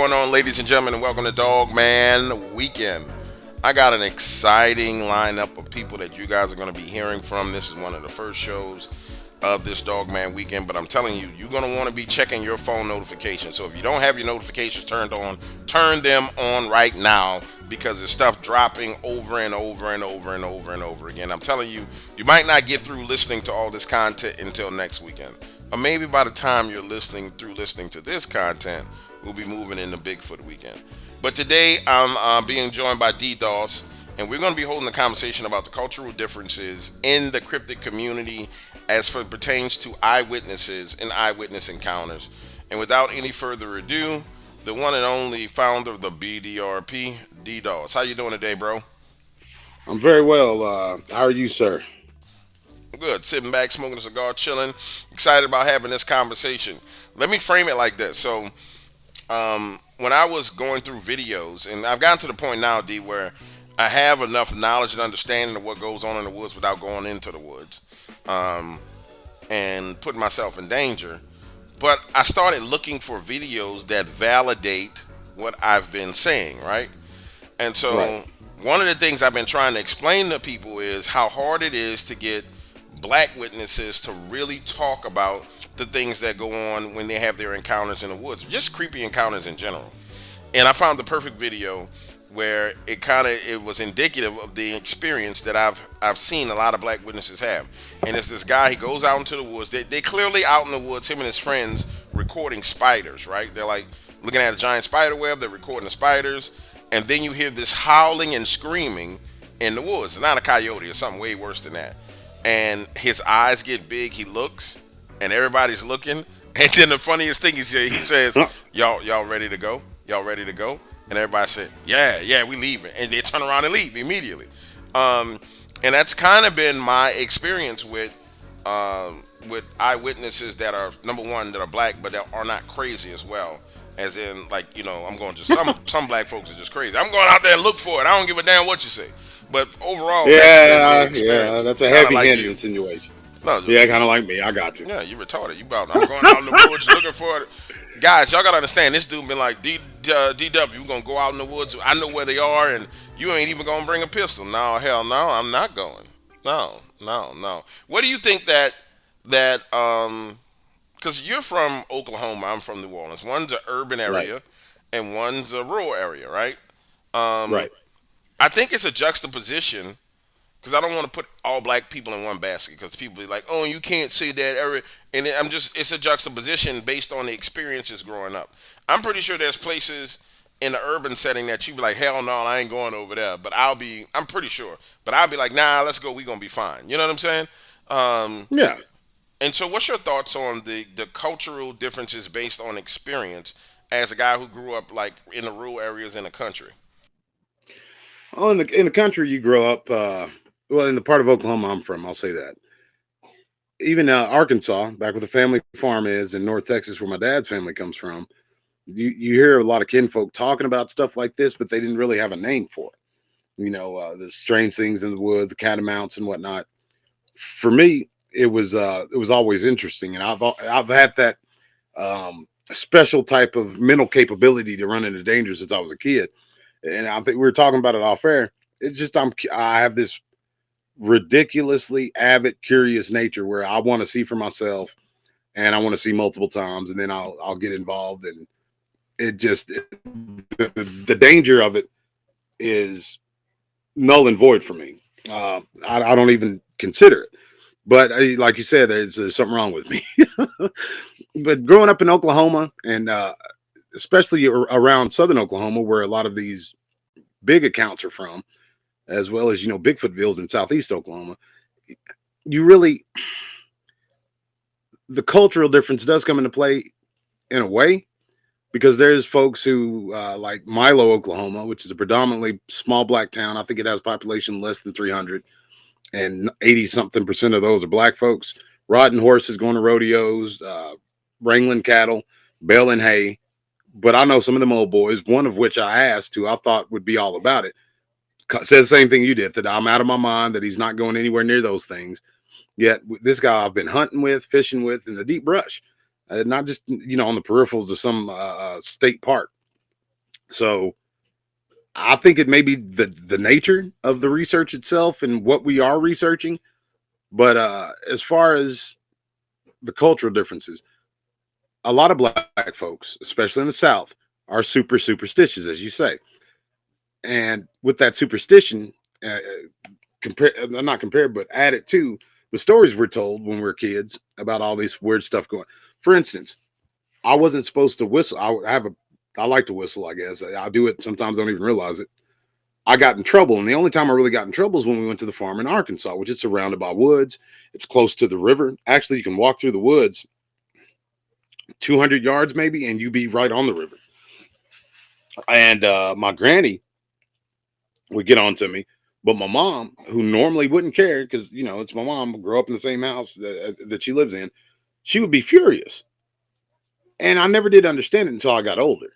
going on, ladies and gentlemen, and welcome to Dogman Weekend. I got an exciting lineup of people that you guys are going to be hearing from. This is one of the first shows of this Dogman Weekend, but I'm telling you, you're going to want to be checking your phone notifications. So if you don't have your notifications turned on, turn them on right now because there's stuff dropping over and over and over and over and over again. I'm telling you, you might not get through listening to all this content until next weekend. Or maybe by the time you're listening to this content, we'll be moving into Bigfoot weekend. But today I'm being joined by D-Doss, and we're going to be holding a conversation about the cultural differences in the cryptid community as for pertains to eyewitnesses and eyewitness encounters. And without any further ado, the one and only founder of the BDRP, D-Doss. How you doing today, bro? I'm very well. How are you, sir? Good. Sitting back, smoking a cigar, chilling. Excited about having this conversation. Let me frame it like this. So, when I was going through videos, and I've gotten to the point now, D, where I have enough knowledge and understanding of what goes on in the woods without going into the woods, and putting myself in danger. But I started looking for videos that validate what I've been saying, right? And Right. so, one of the things I've been trying to explain to people is how hard it is to get black witnesses to really talk about the things that go on when they have their encounters in the woods, just creepy encounters in general. And I found the perfect video where it was indicative of the experience that I've seen a lot of black witnesses have. And it's this guy, he goes out into the woods. They clearly out in the woods, him and his friends recording spiders, right? They're like looking at a giant spider web, they're recording the spiders, and then you hear this howling and screaming in the woods. It's not a coyote or something way worse than that. And his eyes get big, he looks, and everybody's looking. And then the funniest thing he says, y'all ready to go? Y'all ready to go? And everybody said, yeah, we leaving. And they turn around and leave immediately. And that's kind of been my experience with eyewitnesses that are, number one, that are black, but that are not crazy as well. As in, like, I'm going to some black folks are just crazy. I'm going out there and look for it. I don't give a damn what you say. But overall, that's been the Yeah, experience. that's a Kind of like heavy-handed you. insinuation. No, Yeah, kind of like me. I got you. yeah, you retarded. I'm going out in the woods looking for it. Guys, y'all gotta understand. This dude been like, DW, we're gonna go out in the woods. I know where they are, and you ain't even gonna bring a pistol. No, hell no, I'm not going. No, no, no. What do you think that because you're from Oklahoma, I'm from New Orleans. One's an urban Right, area, and one's a rural area, right? Um, right. I think it's a juxtaposition because I don't want to put all black people in one basket because people be like, oh, you can't say that. And it's a juxtaposition based on the experiences growing up. I'm pretty sure there's places in the urban setting that you be like, hell no, I ain't going over there. But I'm pretty sure. But I'll be like, nah, let's go. We gonna be fine. You know what I'm saying? Um, Yeah. and so, what's your thoughts on the cultural differences based on experience as a guy who grew up like in the rural areas in the country? Well, in the country you grow up, well, in the part of Oklahoma I'm from, I'll say that. Even Arkansas, back where the family farm is, in North Texas, where my dad's family comes from, you hear a lot of kinfolk talking about stuff like this, but they didn't really have a name for it. The strange things in the woods, the catamounts and whatnot. For me, it was always interesting, and I've had that special type of mental capability to run into danger since I was a kid. And I think we were talking about it off air. It's just I have this ridiculously avid, curious nature where I want to see for myself, and I want to see multiple times, and then I'll get involved, and the danger of it is null and void for me. I don't even consider it. But like you said, there's something wrong with me. But growing up in Oklahoma, and especially around southern Oklahoma, where a lot of these big accounts are from, as well as Bigfootville's in southeast Oklahoma, you really the cultural difference does come into play in a way, because there's folks who like Milo, Oklahoma, which is a predominantly small black town. I think it has population less than 300, and 80 something percent of those are black folks riding horses, going to rodeos, wrangling cattle, baling hay. But I know some of them old boys, one of which I asked, who I thought would be all about it, said the same thing you did, that I'm out of my mind, that he's not going anywhere near those things. Yet this guy I've been hunting with, fishing with in the deep brush, not just on the peripherals of some state park. So I think it may be the nature of the research itself and what we are researching. But as far as the cultural differences, a lot of black folks, especially in the South, are superstitious, as you say. And with that superstition, uh, not compared, but added to the stories we're told when we're kids about all this weird stuff going. For instance, I wasn't supposed to whistle. I like to whistle. I guess I do it sometimes. I don't even realize it. I got in trouble, and the only time I really got in trouble is when we went to the farm in Arkansas, which is surrounded by woods. It's close to the river. Actually, you can walk through the woods 200 yards maybe, and you be right on the river. And my granny would get on to me. But my mom, who normally wouldn't care because, it's my mom, grew up in the same house that she lives in, she would be furious. And I never did understand it until I got older.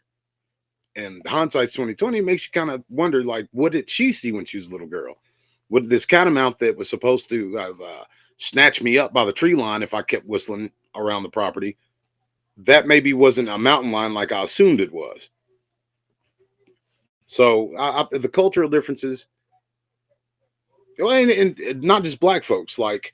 And hindsight's 2020 makes you kind of wonder, like, what did she see when she was a little girl? What this catamount that was supposed to have snatched me up by the tree line if I kept whistling around the property, that maybe wasn't a mountain lion like I assumed it was. So the cultural differences, well, and not just black folks, like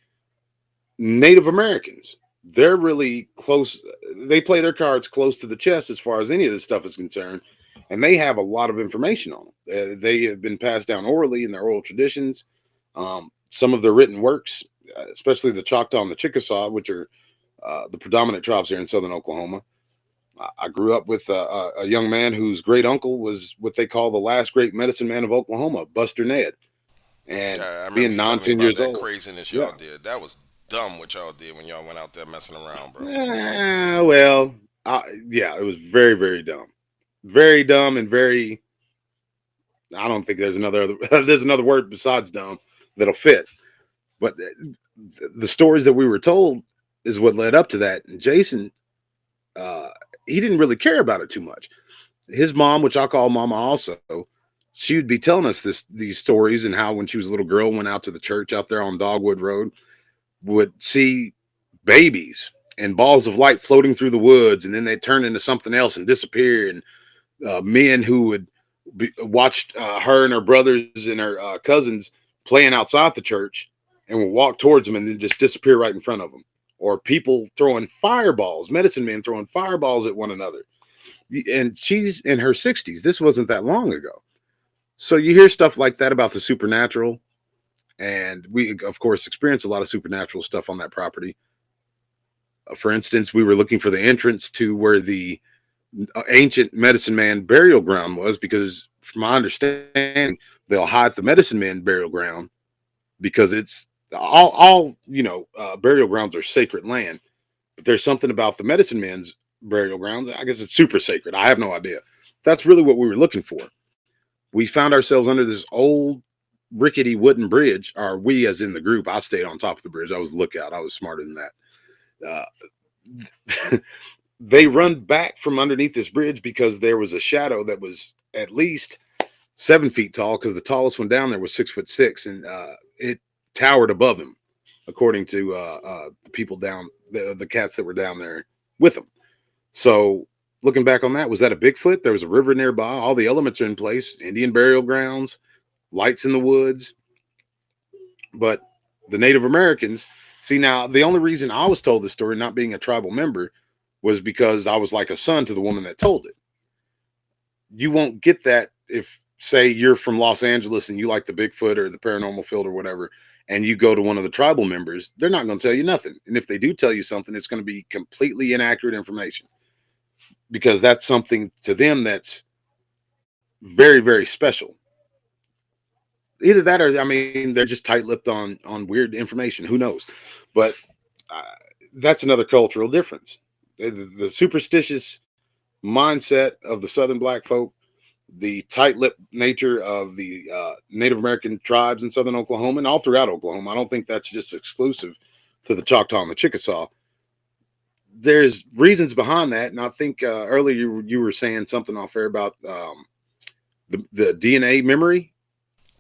Native Americans, they're really close. They play their cards close to the chest as far as any of this stuff is concerned, and they have a lot of information on them. They have been passed down orally in their oral traditions. Some of their written works, especially the Choctaw and the Chickasaw, which are the predominant tribes here in southern Oklahoma. I grew up with a young man whose great uncle was what they call the last great medicine man of Oklahoma, Buster Ned. And Yeah, I remember being you telling nine, me 10 about years that old, craziness y'all yeah. did. That was dumb what y'all did when y'all went out there messing around, bro. Well, yeah, it was very, very dumb, very dumb, and very. I don't think there's another there's another word besides dumb that'll fit. But the stories that we were told is what led up to that. And Jason, uh, he didn't really care about it too much. His mom, which I call Mama, also, she would be telling us these stories and how when she was a little girl went out to the church out there on Dogwood Road, would see babies and balls of light floating through the woods, and then they turn into something else and disappear. And men who would watch her and her brothers and her cousins playing outside the church and would walk towards them and then just disappear right in front of them. Or people throwing fireballs, medicine men throwing fireballs at one another. And she's in her 60s. This wasn't that long ago. So you hear stuff like that about the supernatural. And we, of course, experience a lot of supernatural stuff on that property. For instance, we were looking for the entrance to where the ancient medicine man burial ground was, because from my understanding, they'll hide the medicine man burial ground because it's all burial grounds are sacred land. But there's something about the medicine man's burial grounds. I guess it's super sacred. I have no idea. That's really what we were looking for. We found ourselves under this old rickety wooden bridge, or we as in the group. I stayed on top of the bridge. I was the lookout. I was smarter than that. They run back from underneath this bridge because there was a shadow that was at least 7 feet tall, because the tallest one down there was 6'6", and it towered above him, according to the people down, the cats that were down there with him. So looking back on that, was that a Bigfoot? There was a river nearby. All the elements are in place. Indian burial grounds, lights in the woods. But the Native Americans, see, now the only reason I was told this story, not being a tribal member, was because I was like a son to the woman that told it. You won't get that if, say, you're from Los Angeles and you like the Bigfoot or the paranormal field or whatever, and you go to one of the tribal members. They're not going to tell you nothing. And if they do tell you something, it's going to be completely inaccurate information, because that's something to them that's very, very special. Either that, or I mean, they're just tight-lipped on weird information. Who knows? But uh, that's another cultural difference. The superstitious mindset of the Southern black folk, the tight-lipped nature of the Native American tribes in Southern Oklahoma and all throughout Oklahoma. I don't think that's just exclusive to the Choctaw and the Chickasaw. There's reasons behind that, and I think earlier you were saying something off air about the DNA memory.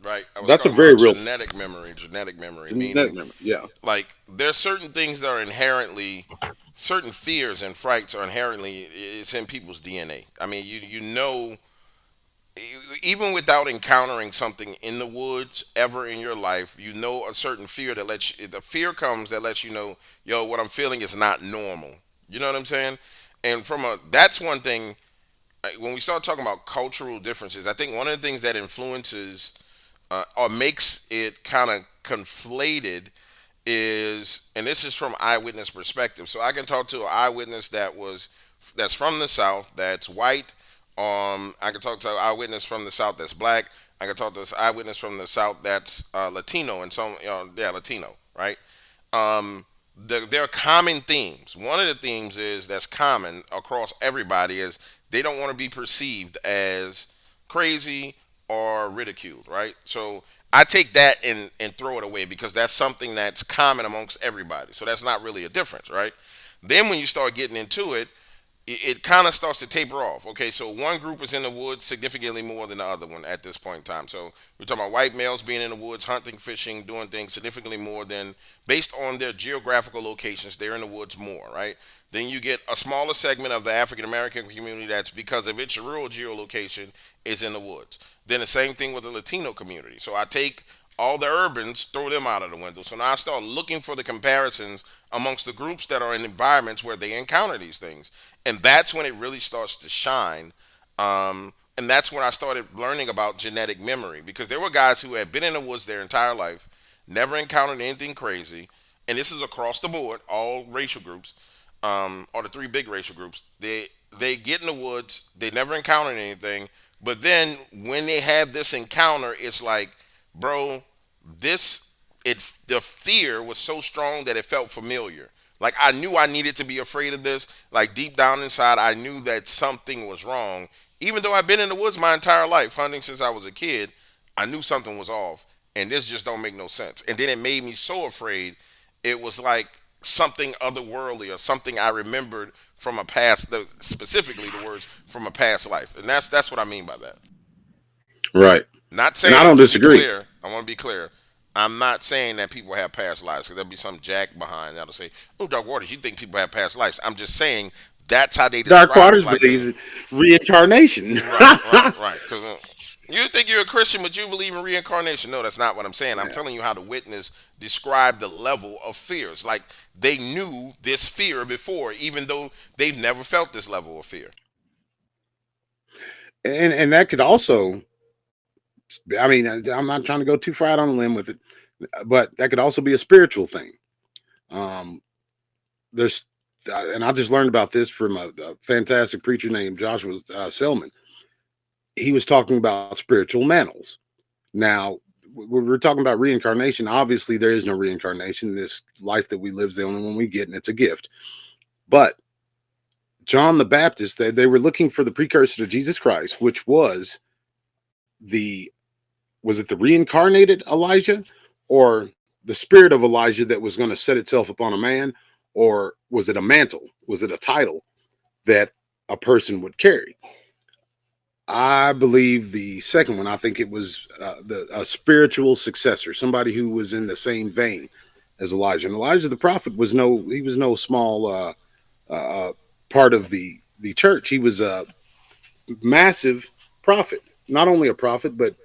Right. I was That's a talking very about real genetic memory, genetic meaning memory. Yeah. like there's certain things that are inherently, certain fears and frights are inherently, it's in people's DNA. I mean, you know even without encountering something in the woods ever in your life, you know a certain fear that lets you, the fear comes that lets you know, yo, what I'm feeling is not normal. You know what I'm saying? And from a that's one thing. When we start talking about cultural differences, I think one of the things that influences or makes it kind of conflated is, and this is from eyewitness perspective. So I can talk to an eyewitness that's from the South, that's white. I can talk to an eyewitness from the South that's black. I can talk to this eyewitness from the South that's Latino, and some, yeah, Latino, right? um, there are common themes. One of the themes is that's common across everybody is they don't want to be perceived as crazy or ridiculed, right? So I take that and throw it away because that's something that's common amongst everybody. So that's not really a difference, right? Then when you start getting into it, it kind of starts to taper off. Okay, so one group is in the woods significantly more than the other one at this point in time. So we're talking about white males being in the woods, hunting, fishing, doing things significantly more than based on their geographical locations. They're in the woods more, right? Then you get a smaller segment of the African American community that's because of its rural geolocation is in the woods. Then the same thing with the Latino community. So I take all the urbans, throw them out of the window. So now I start looking for the comparisons amongst the groups that are in environments where they encounter these things. And that's when it really starts to shine. And that's when I started learning about genetic memory because there were guys who had been in the woods their entire life, never encountered anything crazy. And this is across the board, all racial groups, or the three big racial groups. They get in the woods, they never encountered anything, but then when they have this encounter, it's like, bro, this it the fear was so strong that it felt familiar. Like I knew I needed to be afraid of this. Like deep down inside, I knew that something was wrong. Even though I've been in the woods my entire life, hunting since I was a kid, I knew something was off, and this just don't make no sense. And then it made me so afraid. It was like something otherworldly or something I remembered from a past. Specifically, the words from a past life, and that's what I mean by that. Right. Not And I saying don't to be disagree. clear. I want to be clear. I'm not saying that people have past lives because there'll be some jack behind that'll say, "Oh, Dark Waters, you think people have past lives?" I'm just saying that's how they Dark describe it. Waters Like, believes in reincarnation. right, right, right. Because you think you're a Christian, but you believe in reincarnation. No, that's not what I'm saying. I'm Yeah. telling you how the witness described the level of fears. Like they knew this fear before, even though they've never felt this level of fear. And that could also, I mean, I'm not trying to go too far out on a limb with it, but that could also be a spiritual thing. Um, there's, and I just learned about this from a fantastic preacher named Joshua Selman. He was talking about spiritual mantles. Now, when we're talking about reincarnation, obviously there is no reincarnation. This life that we live is the only one we get, and it's a gift. But John the Baptist, they were looking for the precursor to Jesus Christ, which the was it the reincarnated Elijah or the spirit of Elijah that was going to set itself upon a man, or was it a mantle? Was it a title that a person would carry? I believe the second one. I think it was the a spiritual successor, somebody who was in the same vein as Elijah. And Elijah the prophet was no small uh, part of the church. He was a massive prophet, not only a prophet, but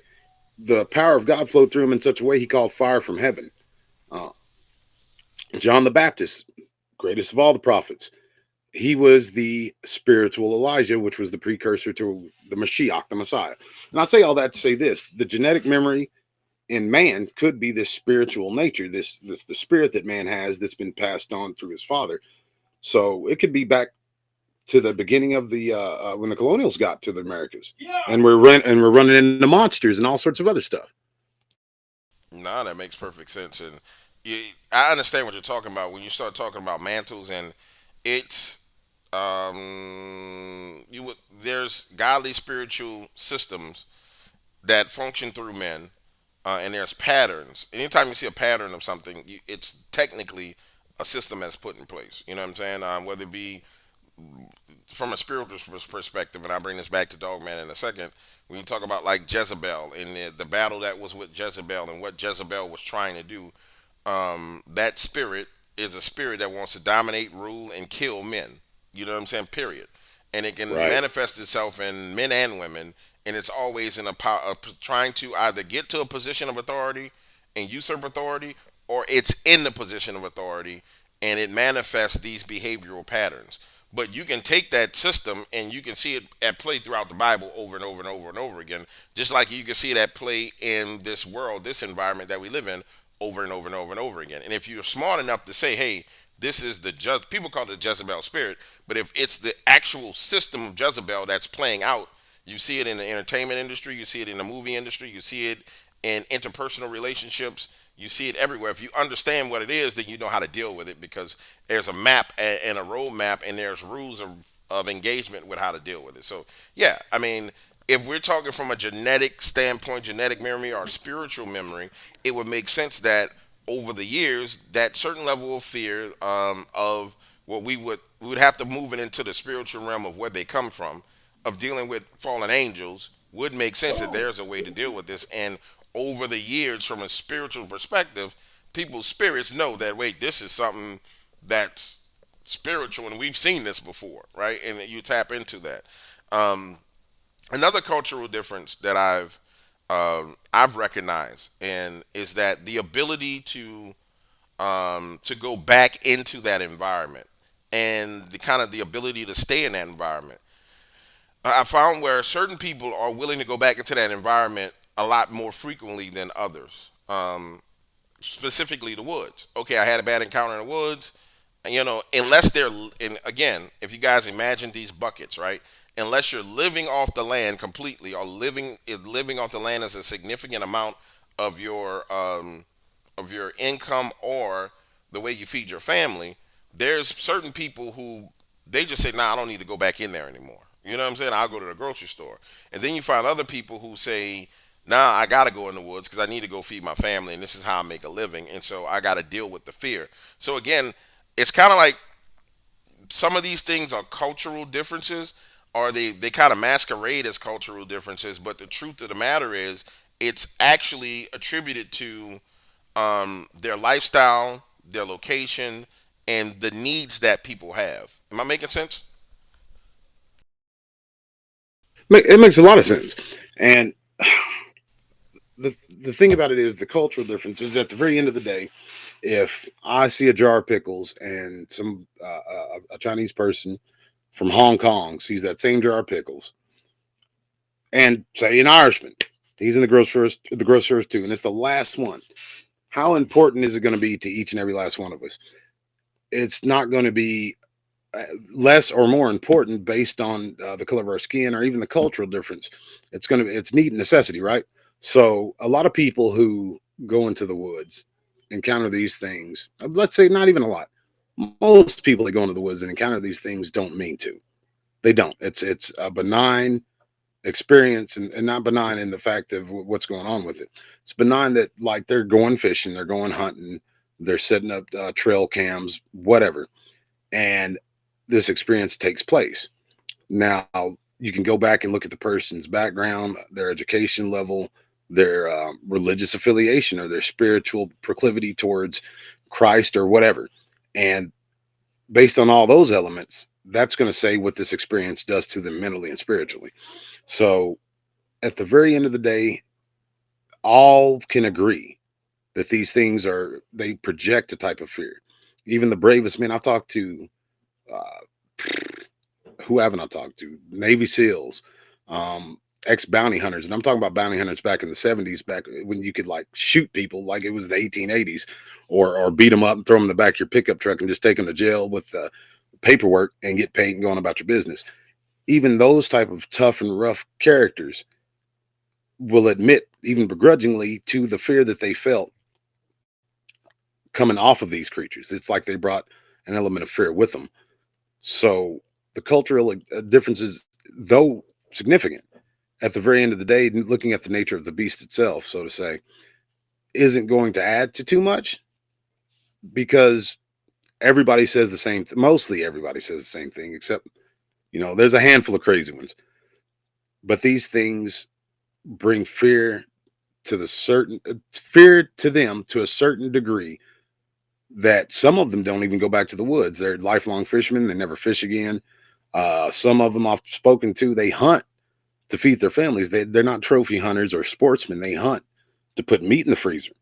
the power of God flowed through him in such a way he called fire from heaven. Uh, John the Baptist, greatest of all the prophets, he was the spiritual Elijah, which was the precursor to the Mashiach, the Messiah. And I say all that to say this: the genetic memory in man could be this spiritual nature, this the spirit that man has that's been passed on through his father. So it could be back to the beginning of the when the colonials got to the Americas, and we're running into monsters and all sorts of other stuff. No, that makes perfect sense, and you, I understand what you're talking about when you start talking about mantles, and it's you would there's godly spiritual systems that function through men, and there's patterns. Anytime you see a pattern of something, it's technically a system that's put in place. You know what I'm saying? Whether it be from a spiritual perspective, and I'll bring this back to Dogman in a second. When you talk about like Jezebel and the battle that was with Jezebel and what Jezebel was trying to do, that spirit is a spirit that wants to dominate, rule, and kill men. You know what I'm saying? Period. And it can Right. manifest itself in men and women. and it's always in a trying to either get to a position of authority and usurp authority, or it's in the position of authority and it manifests these behavioral patterns. But you can take that system and you can see it at play throughout the Bible over and over and over and over again, just like you can see it at play in this world, this environment that we live in, over and over and over and over again. And if you're smart enough to say, hey, this is the people call it the Jezebel spirit, but if it's the actual system of Jezebel that's playing out, you see it in the entertainment industry, you see it in the movie industry, you see it in interpersonal relationships, you see it everywhere. If you understand what it is, then you know how to deal with it, because there's a map and a roadmap, and there's rules of engagement with how to deal with it. So, yeah, I mean, if we're talking from a genetic standpoint, genetic memory or spiritual memory, it would make sense that over the years, that certain level of fear of what we would have to move it into the spiritual realm of where they come from, of dealing with fallen angels, would make sense that there's a way to deal with this. And over the years, from a spiritual perspective, people's spirits know that, wait, this is something that's spiritual, and we've seen this before, right? And you tap into that. Um, Another cultural difference that I've recognized, and is that the ability to go back into that environment, and the kind of the ability to stay in that environment. I found where certain people are willing to go back into that environment a lot more frequently than others. Specifically the woods. Okay, I had a bad encounter in the woods. And, unless they're, and again, if you guys imagine these buckets, right? Unless you're living off the land completely, or living off the land as a significant amount of your income, or the way you feed your family, there's certain people who, they just say, nah, I don't need to go back in there anymore. You know what I'm saying? I'll go to the grocery store. And then you find other people who say, nah, I got to go in the woods because I need to go feed my family, and this is how I make a living. And so I got to deal with the fear. So again, it's kind of like some of these things are cultural differences, or they kind of masquerade as cultural differences. But the truth of the matter is, it's actually attributed to their lifestyle, their location, and the needs that people have. Am I making sense? It makes a lot of sense. And the thing about it is, the cultural difference is, at the very end of the day, if I see a jar of pickles and a Chinese person from Hong Kong sees that same jar of pickles, and say an Irishman, he's in the grocery too, and it's the last one. How important is it going to be to each and every last one of us? It's not going to be less or more important based on the color of our skin, or even the cultural difference. It's need and necessity, right? So a lot of people who go into the woods encounter these things. Let's say not even a lot. Most people that go into the woods and encounter these things don't mean to. They don't. It's a benign experience, and not benign in the fact of what's going on with it. It's benign that, like, they're going fishing, they're going hunting, they're setting up trail cams, whatever, and this experience takes place. Now, you can go back and look at the person's background, their education level, their religious affiliation, or their spiritual proclivity towards Christ or whatever. And based on all those elements, that's going to say what this experience does to them mentally and spiritually. So at the very end of the day, all can agree that these things they project a type of fear. Even the bravest men I've talked to, who haven't I talked to? Navy SEALs, ex bounty hunters, and I'm talking about bounty hunters back in the '70s, back when you could, like, shoot people like it was the 1880s, or beat them up and throw them in the back of your pickup truck and just take them to jail with paperwork and get paid and go on about your business. Even those type of tough and rough characters will admit, even begrudgingly, to the fear that they felt coming off of these creatures. It's like they brought an element of fear with them. So the cultural differences, though significant, at the very end of the day, looking at the nature of the beast itself, so to say, isn't going to add to too much, because everybody says the same. Mostly everybody says the same thing, except, there's a handful of crazy ones. But these things bring fear to them to a certain degree, that some of them don't even go back to the woods. They're lifelong fishermen. They never fish again. Some of them I've spoken to, they hunt to feed their families. They're not trophy hunters or sportsmen. They hunt to put meat in the freezer.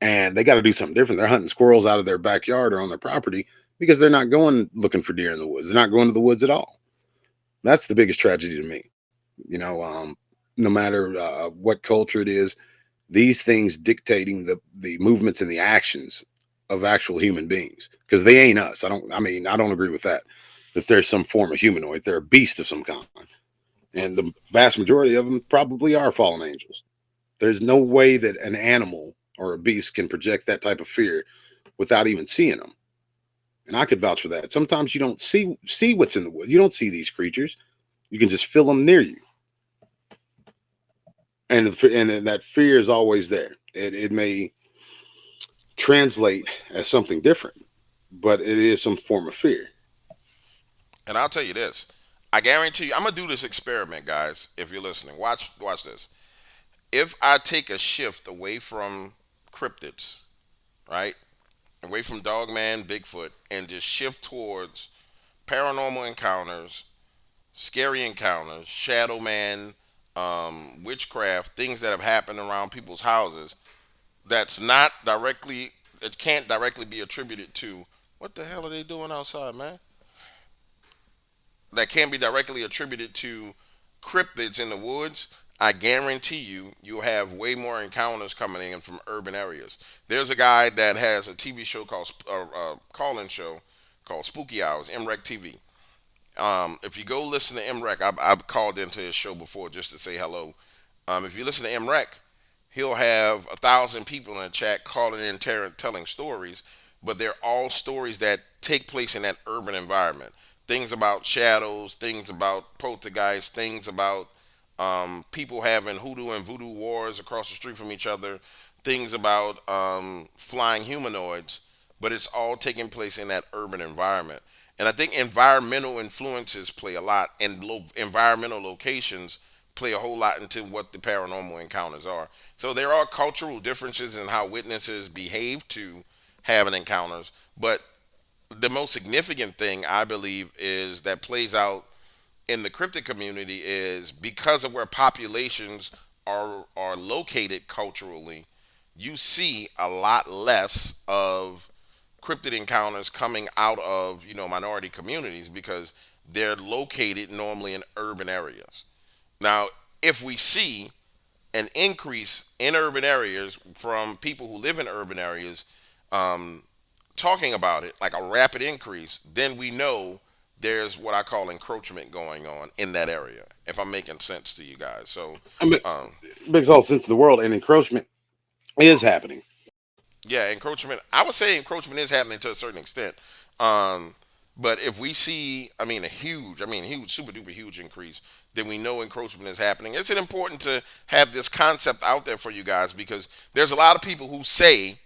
And they got to do something different. They're hunting squirrels out of their backyard or on their property because they're not going looking for deer in the woods. They're not going to the woods at all. That's the biggest tragedy to me. You know, no matter what culture it is, these things dictating the movements and the actions of actual human beings, because they ain't us. I don't agree with that. That there's some form of humanoid. They're a beast of some kind, and the vast majority of them probably are fallen angels. There's no way that an animal or a beast can project that type of fear without even seeing them. And I could vouch for that. Sometimes you don't see what's in the woods. You don't see these creatures. You can just feel them near you, and that fear is always there. It may translate as something different, but it is some form of fear. And I'll tell you this. I guarantee you, I'm gonna do this experiment, guys. If you're listening, watch this. If I take a shift away from cryptids, right, away from Dogman, Bigfoot, and just shift towards paranormal encounters, scary encounters, shadow man, witchcraft, things that have happened around people's houses, that's not directly, it can't directly be attributed to, what the hell are they doing outside, man? That can't be directly attributed to cryptids in the woods. I guarantee you, you'll have way more encounters coming in from urban areas. There's a guy that has a TV show called, call-in show called Spooky Hours, MREC TV. If you go listen to MREC, I've called into his show before just to say hello. If you listen to MREC, he'll have 1,000 people in the chat calling in, telling stories, but they're all stories that take place in that urban environment. Things about shadows, things about poltergeists, things about people having hoodoo and voodoo wars across the street from each other, things about flying humanoids, but it's all taking place in that urban environment. And I think environmental influences play a lot, and environmental locations play a whole lot into what the paranormal encounters are. So there are cultural differences in how witnesses behave to having encounters, but the most significant thing I believe is that plays out in the cryptid community is because of where populations are located culturally, you see a lot less of cryptid encounters coming out of minority communities because they're located normally in urban areas. Now, if we see an increase in urban areas from people who live in urban areas, um, talking about it like a rapid increase, then we know there's what I call encroachment going on in that area. If I'm making sense to you guys, so I mean, um, it makes all sense in the world, and encroachment is happening. yeah, encroachment. I would say encroachment is happening to a certain extent. Um, but if we see, huge, super duper huge increase, then we know encroachment is happening. It's important to have this concept out there for you guys because there's a lot of people who say,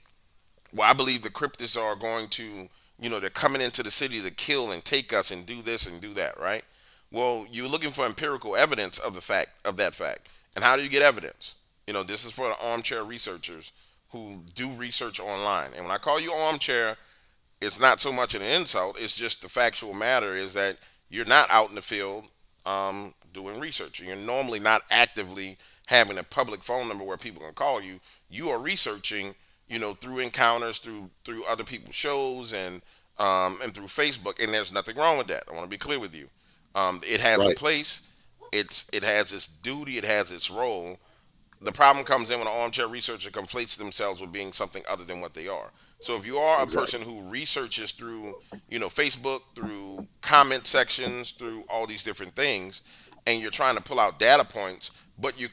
well, I believe the cryptids are going to, they're coming into the city to kill and take us and do this and do that, right? Well, you're looking for empirical evidence of that fact. And how do you get evidence? This is for the armchair researchers who do research online. And when I call you armchair, it's not so much an insult. It's just the factual matter is that you're not out in the field doing research. You're normally not actively having a public phone number where people can call you. You are researching, through encounters, through other people's shows, and through Facebook. And there's nothing wrong with that. I want to be clear with you. It has a Right. place. It has its duty. It has its role. The problem comes in when an armchair researcher conflates themselves with being something other than what they are. So if you are a person Exactly. who researches through, Facebook, through comment sections, through all these different things, and you're trying to pull out data points, but you're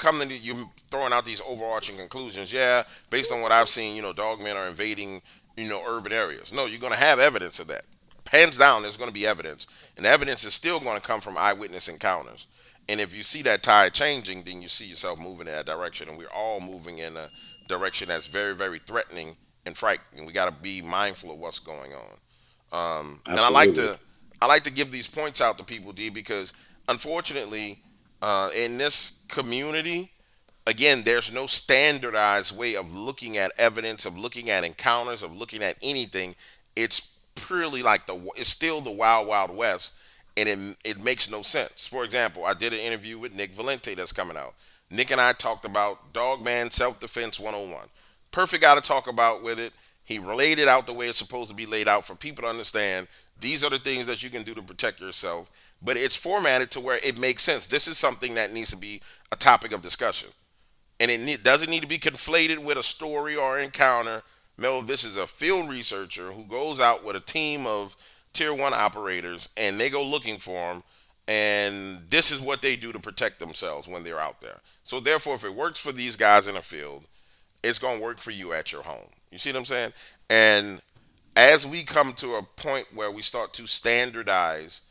throwing out these overarching conclusions. Yeah, based on what I've seen, dogmen are invading, urban areas. No, you're going to have evidence of that. Hands down, there's going to be evidence, and the evidence is still going to come from eyewitness encounters. And if you see that tide changing, then you see yourself moving in that direction. And we're all moving in a direction that's very, very threatening and frightening. We got to be mindful of what's going on. And Absolutely. I like to give these points out to people, D, because unfortunately, in this community, again, there's no standardized way of looking at evidence, of looking at encounters, of looking at anything. It's purely like it's still the wild, wild west. and it makes no sense. For example, I did an interview with Nick Valente that's coming out. Nick and I talked about Dogman Self Defense 101. Perfect guy to talk about with it. He laid it out the way it's supposed to be laid out for people to understand. These are the things that you can do to protect yourself, but it's formatted to where it makes sense. This is something that needs to be a topic of discussion, and doesn't need to be conflated with a story or encounter. Mel, this is a field researcher who goes out with a team of tier one operators, and they go looking for them, and this is what they do to protect themselves when they're out there. So therefore, if it works for these guys in the field, it's going to work for you at your home. You see what I'm saying? And as we come to a point where we start to standardize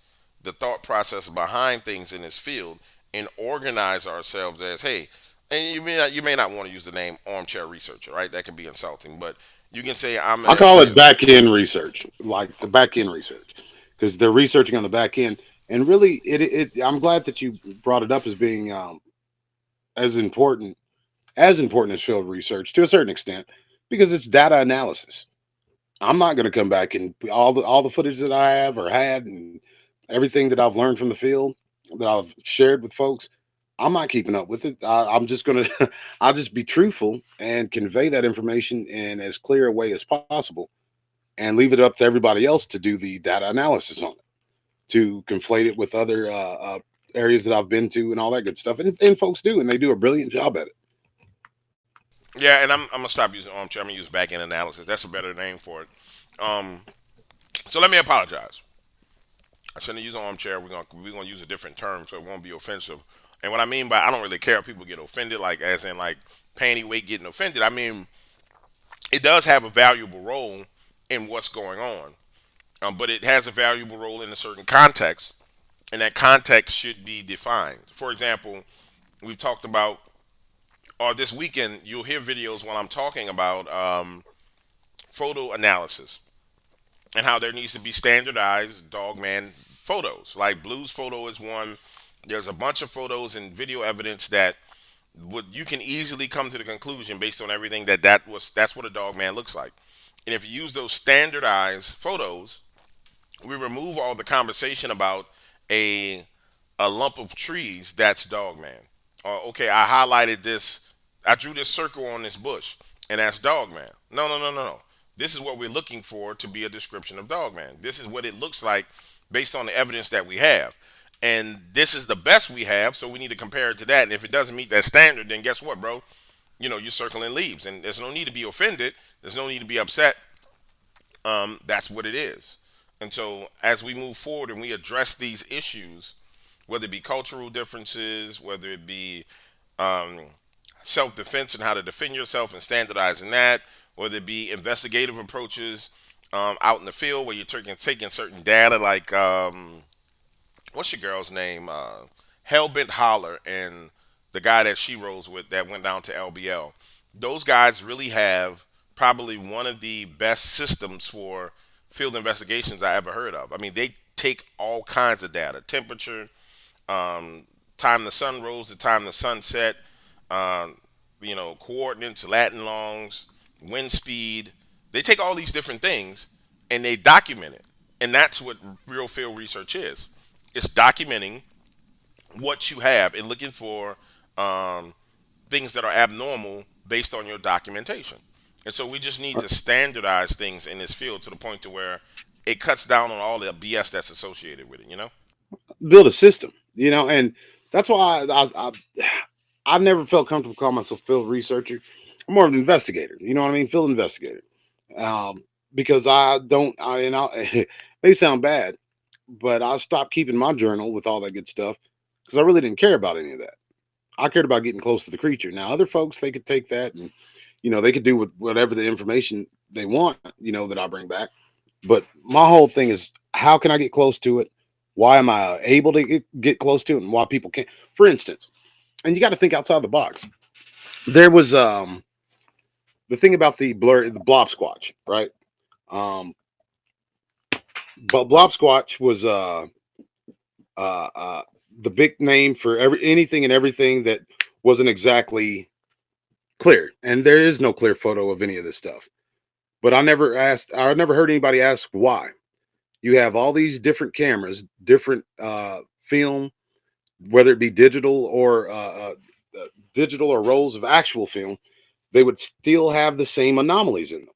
the thought process behind things in this field and organize ourselves as, hey, and you may not want to use the name armchair researcher, right? That can be insulting, but you can say I'm I a call it back end research, like the back end research, because they're researching on the back end. And really, I'm glad that you brought it up as being as important as field research to a certain extent, because it's data analysis. I'm not going to come back and all the footage that I have or had and everything that I've learned from the field that I've shared with folks. I'm not keeping up with it. I'm just going to I'll just be truthful and convey that information in as clear a way as possible, and leave it up to everybody else to do the data analysis on it, to conflate it with other areas that I've been to and all that good stuff. And folks do, and they do a brilliant job at it. yeah, and I'm gonna stop using armchair. I'm gonna use back end analysis. That's a better name for it. Um, so let me apologize. I shouldn't use armchair. We're gonna use a different term so it won't be offensive. And what I mean by I don't really care if people get offended, like as in like panty weight getting offended. I mean it does have a valuable role in what's going on, but it has a valuable role in a certain context, and that context should be defined. For example, we've talked about, or this weekend you'll hear videos while I'm talking about photo analysis and how there needs to be standardized dogman photos. Like Blue's photo is one. There's a bunch of photos and video evidence that would you can easily come to the conclusion based on everything that's what a dog man looks like. And if you use those standardized photos, we remove all the conversation about a a lump of trees that's dog man. Or okay, I highlighted this, I drew this circle on this bush, and that's dog man. No, no, no, no, no. This is what we're looking for to be a description of dog man. This is what it looks like based on the evidence that we have. And this is the best we have, so we need to compare it to that. And if it doesn't meet that standard, then guess what, bro? You're circling leaves, and there's no need to be offended. There's no need to be upset. That's what it is. And so, as we move forward and we address these issues, whether it be cultural differences, whether it be um, self defense and how to defend yourself and standardizing that, whether it be investigative approaches out in the field where you're taking certain data, like what's your girl's name? Hellbent Holler and the guy that she rolls with that went down to LBL. Those guys really have probably one of the best systems for field investigations I ever heard of. I mean, they take all kinds of data, temperature, um, time the sun rose, the time the sun set, um, coordinates, Latin longs, wind speed. They take all these different things and they document it. And that's what real field research is. It's documenting what you have and looking for um, things that are abnormal based on your documentation. And so we just need to standardize things in this field to the point to where it cuts down on all the BS that's associated with it. Build a system, and that's why I've never felt comfortable calling myself field researcher. I'm more of an investigator. You know what I mean? Field investigator. Um, because I don't, it may sound bad, but I stopped keeping my journal with all that good stuff because I really didn't care about any of that. I cared about getting close to the creature. Now, other folks, they could take that and, they could do with whatever the information they want, that I bring back. But my whole thing is, how can I get close to it? Why am I able to get close to it, and why people can't? For instance, and you got to think outside the box. There was the thing about the blob squatch, right? Um, but blob squatch was uh, uh, the big name for anything and everything that wasn't exactly clear, and there is no clear photo of any of this stuff. But I never heard anybody ask why. You have all these different cameras, different film, whether it be digital or rolls of actual film, they would still have the same anomalies in them.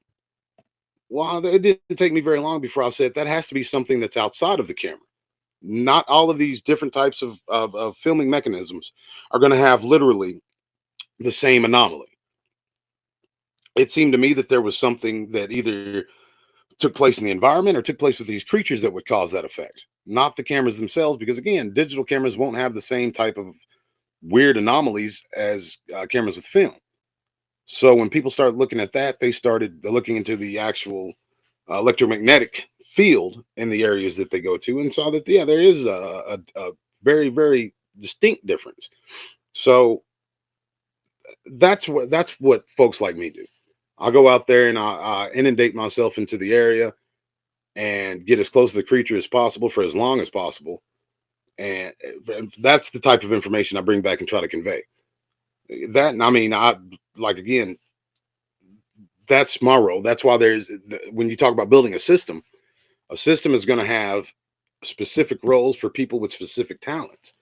Well, it didn't take me very long before I said that has to be something that's outside of the camera. Not all of these different types of filming mechanisms are going to have literally the same anomaly. It seemed to me that there was something that either took place in the environment or took place with these creatures that would cause that effect, not the cameras themselves, because again, digital cameras won't have the same type of weird anomalies as cameras with film. So when people started looking at that, they started looking into the actual electromagnetic field in the areas that they go to, and saw that, yeah, there is a very, very distinct difference. So that's what folks like me do. I'll go out there and I inundate myself into the area and get as close to the creature as possible for as long as possible. And that's the type of information I bring back and try to convey. That, and I mean, I like, again, that's my role. That's why when you talk about building a system is going to have specific roles for people with specific talents.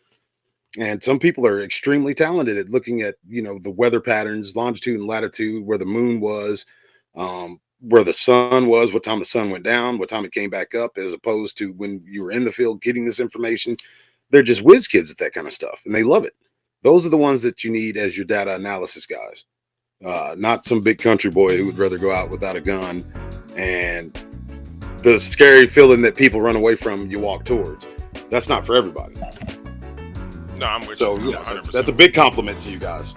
And some people are extremely talented at looking at, the weather patterns, longitude and latitude, where the moon was, where the sun was, what time the sun went down, what time it came back up, as opposed to when you were in the field getting this information. They're just whiz kids at that kind of stuff, and they love it. Those are the ones that you need as your data analysis guys, not some big country boy who would rather go out without a gun and the scary feeling that people run away from, you walk towards. That's not for everybody. No, I'm with So you. yeah, 100%. that's a big compliment to you guys.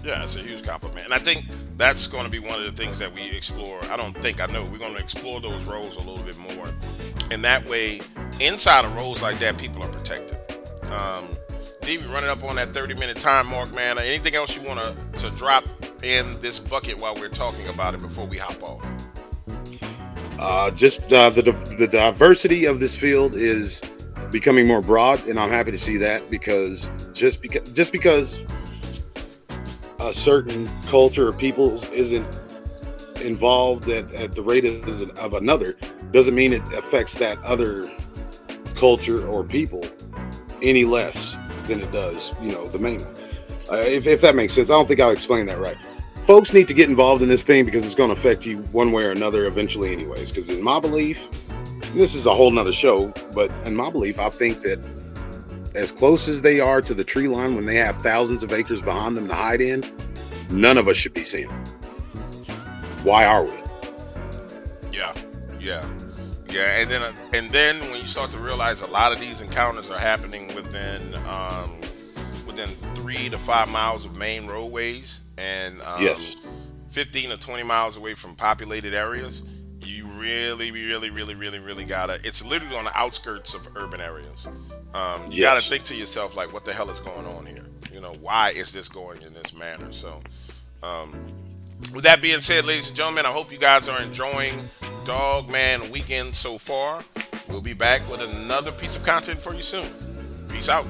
Yeah, it's a huge compliment. And I think that's going to be one of the things that we explore. I know. We're going to explore those roles a little bit more. And that way, inside of roles like that, people are protected. D, we running up on that 30-minute time mark, man. Anything else you want to drop in this bucket while we're talking about it before we hop off? Just the diversity of this field is becoming more broad, and I'm happy to see that, because just because a certain culture or people isn't involved at the rate of another doesn't mean it affects that other culture or people any less than it does, the main one. If that makes sense. I don't think I'll explain that right. Folks need to get involved in this thing because it's going to affect you one way or another eventually anyways. Because in my belief, this is a whole nother show, but in my belief, I think that as close as they are to the tree line when they have thousands of acres behind them to hide in, none of us should be seeing them. Why are we? Yeah. And then when you start to realize a lot of these encounters are happening within 3 to 5 miles of main roadways, and Yes. 15 to 20 miles away from populated areas, you really, really, really, really, really gotta. It's literally on the outskirts of urban areas. You gotta Yes. think to yourself, like, what the hell is going on here? Why is this going in this manner? So, with that being said, ladies and gentlemen, I hope you guys are enjoying Dogman Weekend so far. We'll be back with another piece of content for you soon. Peace out.